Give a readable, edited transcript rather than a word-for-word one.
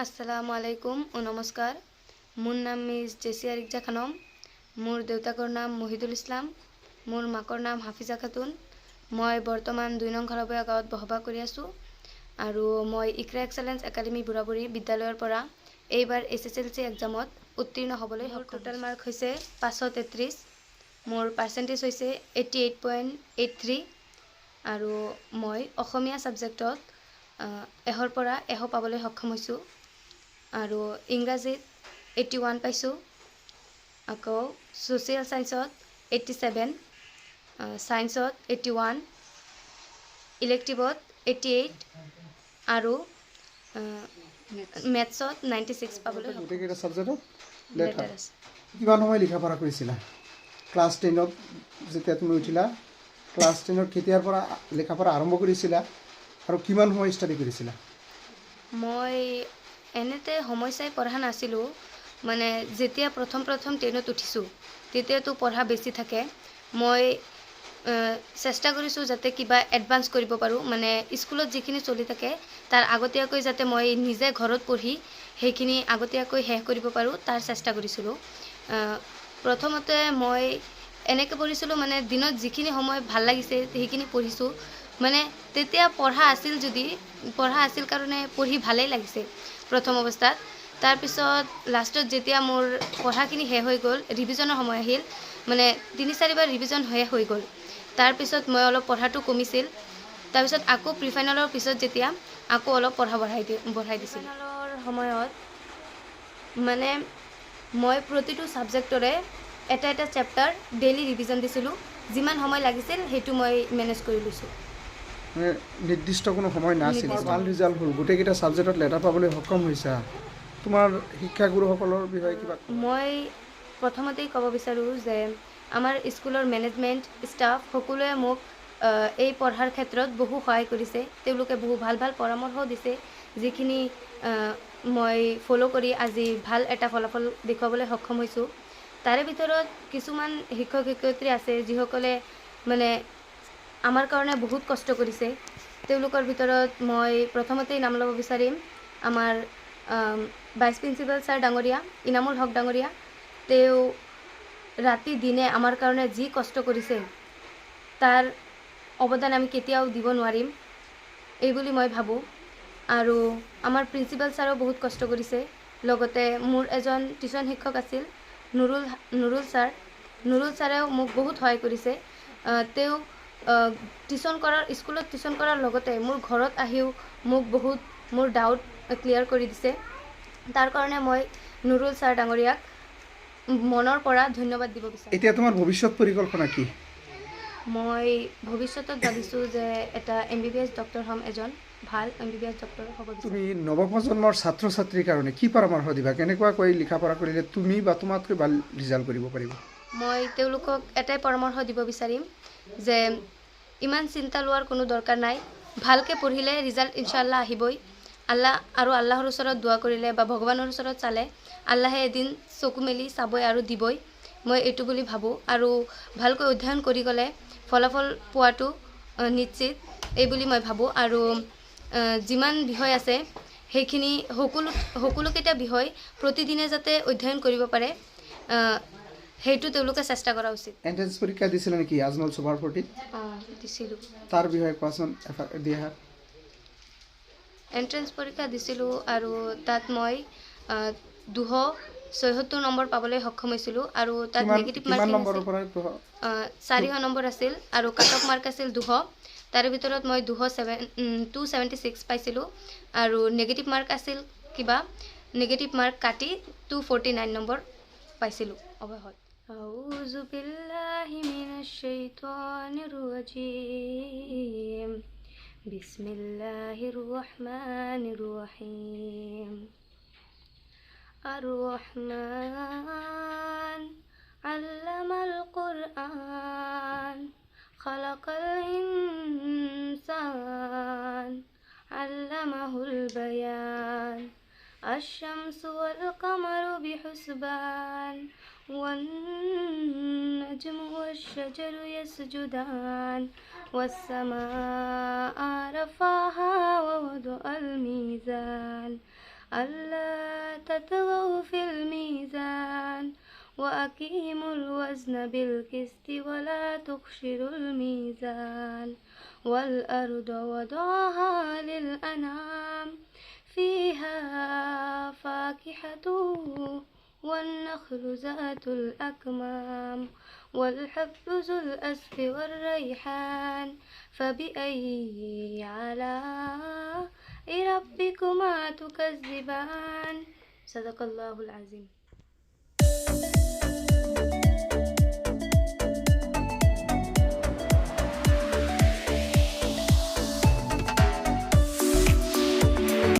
আসসালামু আলাইকুম ও নমস্কাৰ। মোৰ নাম মিছ জেছিয়া ৰিকজা খানম। মোৰ দেউতাকৰ নাম মহিদুল ইছলাম, মোৰ মাকৰ নাম হাফিজা খাতুন। মই বৰ্তমান ২ নং ঘৰবয়া গাঁৱত বসবাস কৰি আছোঁ আৰু মই ইকৰা এক্সেলেঞ্চ একাডেমি বুঢ়াবুঢ়ী বিদ্যালয়ৰ পৰা এইবাৰ SSLC এক্সামত উত্তীৰ্ণ হ'বলৈ টোটাল মাৰ্ক হৈছে 533। মোৰ পাৰ্চেণ্টেজ হৈছে 88.83 আৰু মই অসমীয়া ছাবজেক্টত 100ৰ পৰা 100 পাবলৈ সক্ষম হৈছোঁ আৰু ইংৰাজীত 81 পাইছোঁ, আকৌ ছ'চিয়েল ছায়েন্সত 87, ছায়েন্সত 81, ইলেক্টিভত 88 আৰু মেথছত 96 পাবলৈ গোটেইকেইটা ছাবজেক্টত লেটাৰ আছে। কিমান সময় লিখা পঢ়া কৰিছিলা? ক্লাছ 10ত যেতিয়া তুমি উঠিলা, ক্লাছ 10ত কেতিয়াৰ পৰা লিখা পঢ়া আৰম্ভ কৰিছিলা আৰু কিমান সময় ষ্টাডি কৰিছিলা? মই এনেতে সময় চাই পঢ়া নাছিলোঁ, মানে যেতিয়া প্ৰথম 10ত উঠিছোঁ তেতিয়াতো পঢ়া বেছি থাকে। মই চেষ্টা কৰিছোঁ যাতে কিবা এডভান্স কৰিব পাৰোঁ, মানে স্কুলত যিখিনি চলি থাকে তাৰ আগতীয়াকৈ যাতে মই নিজে ঘৰত পঢ়ি সেইখিনি আগতীয়াকৈ শেষ কৰিব পাৰোঁ তাৰ চেষ্টা কৰিছিলোঁ। প্ৰথমতে মই এনেকৈ পঢ়িছিলোঁ, মানে দিনত যিখিনি সময় ভাল লাগিছে সেইখিনি পঢ়িছোঁ। মানে তেতিয়া পঢ়া আছিল কাৰণে পঢ়ি ভালেই লাগিছে প্ৰথম অৱস্থাত। তাৰপিছত লাষ্টত যেতিয়া মোৰ পঢ়াখিনি শেষ হৈ গ'ল, ৰিভিজনৰ সময় আহিল, মানে 3-4 বাৰ ৰিভিজন শেষ হৈ গ'ল। তাৰপিছত মই অলপ পঢ়াটো কমিছিল। তাৰপিছত আকৌ প্ৰিফাইনেলৰ পিছত যেতিয়া আকৌ অলপ পঢ়া বঢ়াই দিছিল। প্ৰিফাইনেলৰ সময়ত মানে মই প্ৰতিটো ছাবজেক্টৰে এটা চেপ্টাৰ ডেইলি ৰিভিজন দিছিলোঁ। যিমান সময় লাগিছিল সেইটো মই মেনেজ কৰি লৈছোঁ। মানে নিৰ্দিষ্ট কোনো সময় নাছিল। ভাল ৰিজাল্ট হ'ল, গোটেইকেইটা ছাবজেক্টত লেটাৰ পাবলৈ সক্ষম হৈছা। তোমাৰ শিক্ষাগুৰুসকলৰ বিষয়ে কিবা? মই প্ৰথমতেই ক'ব বিচাৰোঁ যে আমাৰ স্কুলৰ মেনেজমেণ্ট ষ্টাফ সকলোৱে মোক এই পঢ়াৰ ক্ষেত্ৰত বহু সহায় কৰিছে। তেওঁলোকে বহু ভাল পৰামৰ্শ দিছে, যিখিনি মই ফ'ল' কৰি আজি ভাল এটা ফলাফল দেখুৱাবলৈ সক্ষম হৈছোঁ। তাৰে ভিতৰত কিছুমান শিক্ষক শিক্ষয়িত্ৰী আছে যিসকলে মানে আমাৰ কাৰণে বহুত কষ্ট কৰিছে। তেওঁলোকৰ ভিতৰত মই প্ৰথমতেই নাম ল'ব বিচাৰিম আমাৰ ভাইচ প্ৰিন্সিপাল ছাৰ ডাঙৰীয়া, ইনামুল হক ডাঙৰীয়া। তেওঁ ৰাতি দিনে আমাৰ কাৰণে যি কষ্ট কৰিছে তাৰ অৱদান আমি কেতিয়াও দিব নোৱাৰিম এই বুলি মই ভাবোঁ। আৰু আমাৰ প্ৰিন্সিপাল ছাৰেও বহুত কষ্ট কৰিছে। লগতে মোৰ এজন টিউশ্যন শিক্ষক আছিল নুৰুল ছাৰ। নুৰুল ছাৰেও মোক বহুত সহায় কৰিছে। তেওঁ স্কুলত টিউশ্যন কৰাৰ লগতে মোৰ ঘৰত আহিও মোক বহুত মোৰ ডাউট ক্লিয়াৰ কৰি দিছে। তাৰ কাৰণে মই নুৰুল ছাৰ ডাঙৰীয়াক মনৰ পৰা ধন্যবাদ দিব বিচাৰোঁ। এতিয়া তোমাৰ ভৱিষ্যত পৰিকল্পনা কি? মই ভৱিষ্যতত ভাবিছোঁ যে এটা MBBS ডক্টৰ হ'ম, এজন ভাল MBBS ডক্টৰ হ'ব বিচাৰোঁ। তুমি নৱপ্ৰজন্মৰ ছাত্ৰ ছাত্ৰীৰ কাৰণে কি পৰামৰ্শ দিবা? কেনেকুৱাকৈ লিখা পঢ়া কৰিলে তুমি বা তোমাতকৈ ভাল ৰিজাল্ট কৰিব পাৰিব? মই তেওঁলোকক এটাই পৰামৰ্শ দিব বিচাৰিম যে ইমান চিন্তা লোৱাৰ কোনো দৰকাৰ নাই। ভালকৈ পঢ়িলে ৰিজাল্ট ইনশাআল্লাহ আহিবই। আল্লাহৰ ওচৰত দোৱা কৰিলে বা ভগৱানৰ ওচৰত চালে আল্লাহে এদিন চকু মেলি চাবই আৰু দিবই, মই এইটো বুলি ভাবোঁ। আৰু ভালকৈ অধ্যয়ন কৰি গ'লে ফলাফল পোৱাটো নিশ্চিত এই বুলি মই ভাবোঁ। আৰু যিমান বিষয় আছে সেইখিনি সকলোকেইটা বিষয় প্ৰতিদিনে যাতে অধ্যয়ন কৰিব পাৰে সেইটো তেওঁলোকে চেষ্টা কৰা উচিত। এণ্ট্ৰেন্স পৰীক্ষা দিছিলে নেকি আজমল সুপাৰফৰ্টিত? দিছিলোঁ। তাৰ বিষয়ে কোৱাচোন দিয়া। এণ্ট্ৰেন্স পৰীক্ষা দিছিলোঁ আৰু তাত মই 276 নম্বৰ পাবলৈ সক্ষম হৈছিলোঁ। আৰু তাত নিগেটিভ মাৰ্কিং 400 নম্বৰ আছিল আৰু কাট অফ মাৰ্ক আছিল 200। তাৰে ভিতৰত মই 276 পাইছিলোঁ আৰু নিগেটিভ মাৰ্ক আছিল নিগেটিভ মাৰ্ক কাটি 249 নম্বৰ পাইছিলোঁ অৱশেষত। আউযু বিল্লাহি মিনাশ শাইতানিৰ ৰাজিম। বিসমিল্লাহির রহমানির রহিম। আর রহমান আল্লামাল কুরআন খালাকাল ইনসান আল্লামাহুল বায়ান। আশ-শামসু ওয়াল কামারু বিহুসবান ওয়ান নাজমু ওয়াশ-শাজারু ইয়াসজুদান والسماء رفعها ووضع الميزان ألا تطغوا في الميزان وأقيموا الوزن بالقسط ولا تخسروا الميزان والأرض وضعها للأنعام فيها فاكهة والنخل ذات الأكمام والحب ذو الأسف والريحان فبأي آلاء ربكما تكذبان صدق الله العظيم.